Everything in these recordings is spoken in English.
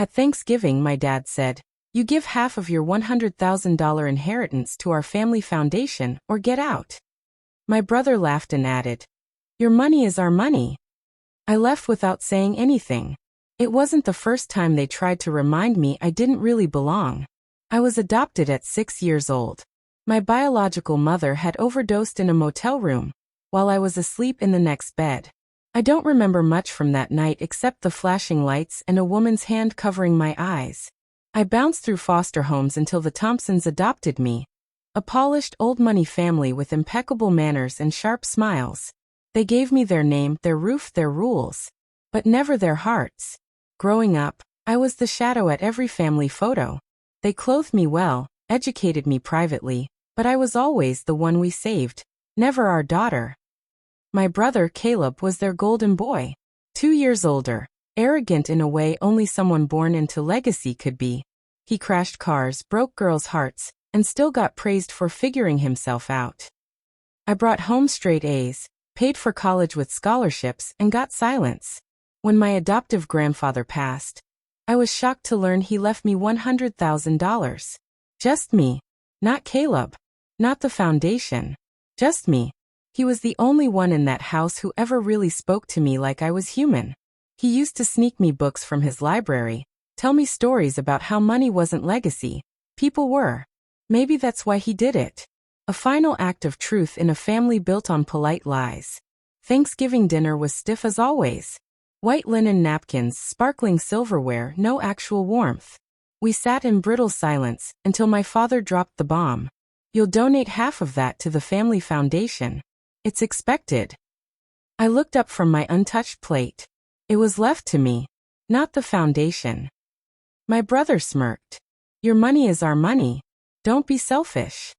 At Thanksgiving, my dad said, "You give half of your $100,000 inheritance to our family foundation or get out." My brother laughed and added, "Your money is our money." I left without saying anything. It wasn't the first time they tried to remind me I didn't really belong. I was adopted at 6 years old. My biological mother had overdosed in a motel room, while I was asleep in the next bed. I don't remember much from that night except the flashing lights and a woman's hand covering my eyes. I bounced through foster homes until the Thompsons adopted me. A polished old-money family with impeccable manners and sharp smiles. They gave me their name, their roof, their rules, but never their hearts. Growing up, I was the shadow at every family photo. They clothed me well, educated me privately, but I was always the one we saved, never our daughter. My brother, Caleb, was their golden boy. 2 years older, arrogant in a way only someone born into legacy could be. He crashed cars, broke girls' hearts, and still got praised for figuring himself out. I brought home straight A's, paid for college with scholarships, and got silence. When my adoptive grandfather passed, I was shocked to learn he left me $100,000. Just me. Not Caleb. Not the foundation. Just me. He was the only one in that house who ever really spoke to me like I was human. He used to sneak me books from his library, tell me stories about how money wasn't legacy, people were. Maybe that's why he did it. A final act of truth in a family built on polite lies. Thanksgiving dinner was stiff as always. White linen napkins, sparkling silverware, no actual warmth. We sat in brittle silence until my father dropped the bomb. "You'll donate half of that to the family foundation. It's expected." I looked up from my untouched plate. It was left to me, not the foundation. My brother smirked. "Your money is our money. Don't be selfish."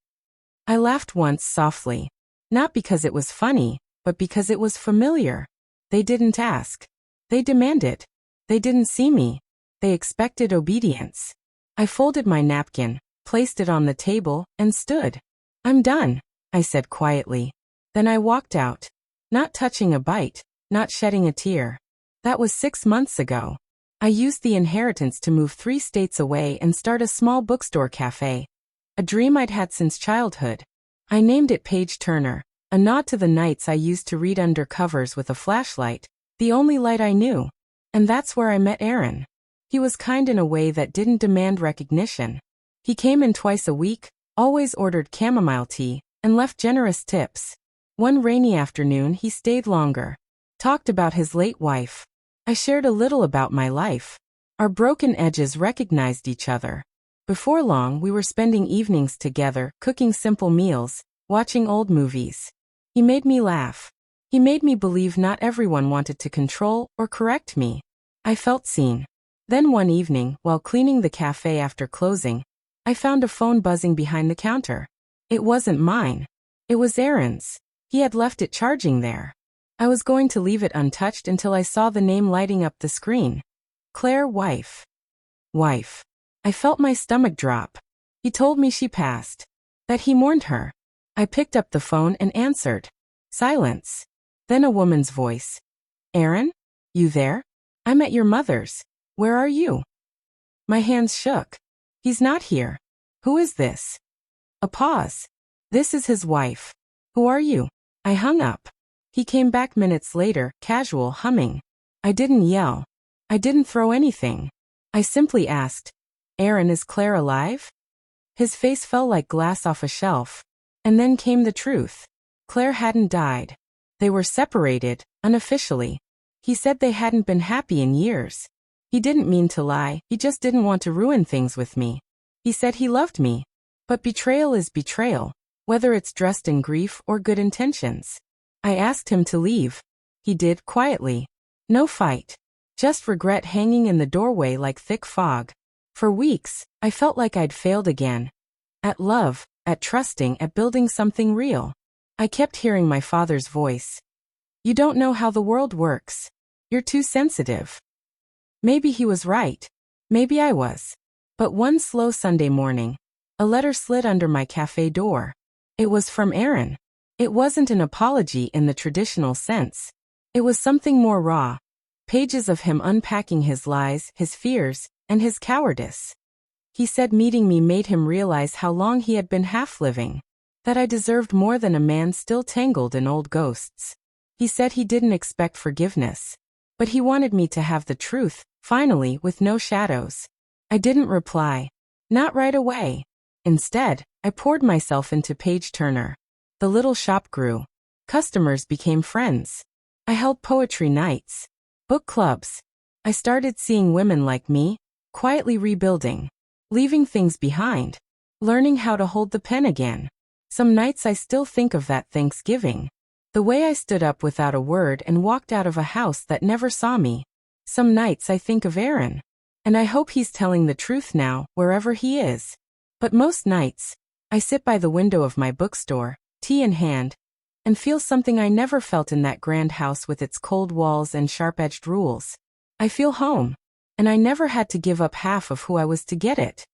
I laughed once softly, not because it was funny, but because it was familiar. They didn't ask. They demanded. They didn't see me. They expected obedience. I folded my napkin, placed it on the table, and stood. "I'm done," I said quietly. Then I walked out, not touching a bite, not shedding a tear. That was 6 months ago. I used the inheritance to move 3 states away and start a small bookstore cafe. A dream I'd had since childhood. I named it Page Turner, a nod to the nights I used to read under covers with a flashlight, the only light I knew. And that's where I met Aaron. He was kind in a way that didn't demand recognition. He came in twice a week, always ordered chamomile tea, and left generous tips. One rainy afternoon he stayed longer. Talked about his late wife. I shared a little about my life. Our broken edges recognized each other. Before long we were spending evenings together, cooking simple meals, watching old movies. He made me laugh. He made me believe not everyone wanted to control or correct me. I felt seen. Then one evening, while cleaning the cafe after closing, I found a phone buzzing behind the counter. It wasn't mine. It was Aaron's. He had left it charging there. I was going to leave it untouched until I saw the name lighting up the screen. Claire, wife. Wife. I felt my stomach drop. He told me she passed. That he mourned her. I picked up the phone and answered. Silence. Then a woman's voice. "Aaron? You there? I'm at your mother's. Where are you?" My hands shook. "He's not here. Who is this?" A pause. "This is his wife. Who are you?" I hung up. He came back minutes later, casual, humming. I didn't yell. I didn't throw anything. I simply asked, "Aaron, is Claire alive?" His face fell like glass off a shelf. And then came the truth. Claire hadn't died. They were separated, unofficially. He said they hadn't been happy in years. He didn't mean to lie, he just didn't want to ruin things with me. He said he loved me. But betrayal is betrayal, whether it's dressed in grief or good intentions. I asked him to leave. He did, quietly. No fight. Just regret hanging in the doorway like thick fog. For weeks, I felt like I'd failed again. At love, at trusting, at building something real. I kept hearing my father's voice. "You don't know how the world works. You're too sensitive." Maybe he was right. Maybe I was. But one slow Sunday morning, a letter slid under my cafe door. It was from Aaron. It wasn't an apology in the traditional sense. It was something more raw. Pages of him unpacking his lies, his fears, and his cowardice. He said meeting me made him realize how long he had been half-living, that I deserved more than a man still tangled in old ghosts. He said he didn't expect forgiveness, but he wanted me to have the truth, finally, with no shadows. I didn't reply. Not right away. Instead, I poured myself into Page Turner. The little shop grew. Customers became friends. I held poetry nights, book clubs. I started seeing women like me, quietly rebuilding, leaving things behind, learning how to hold the pen again. Some nights I still think of that Thanksgiving. The way I stood up without a word and walked out of a house that never saw me. Some nights I think of Aaron. And I hope he's telling the truth now, wherever he is. But most nights, I sit by the window of my bookstore, tea in hand, and feel something I never felt in that grand house with its cold walls and sharp-edged rules. I feel home. And I never had to give up half of who I was to get it.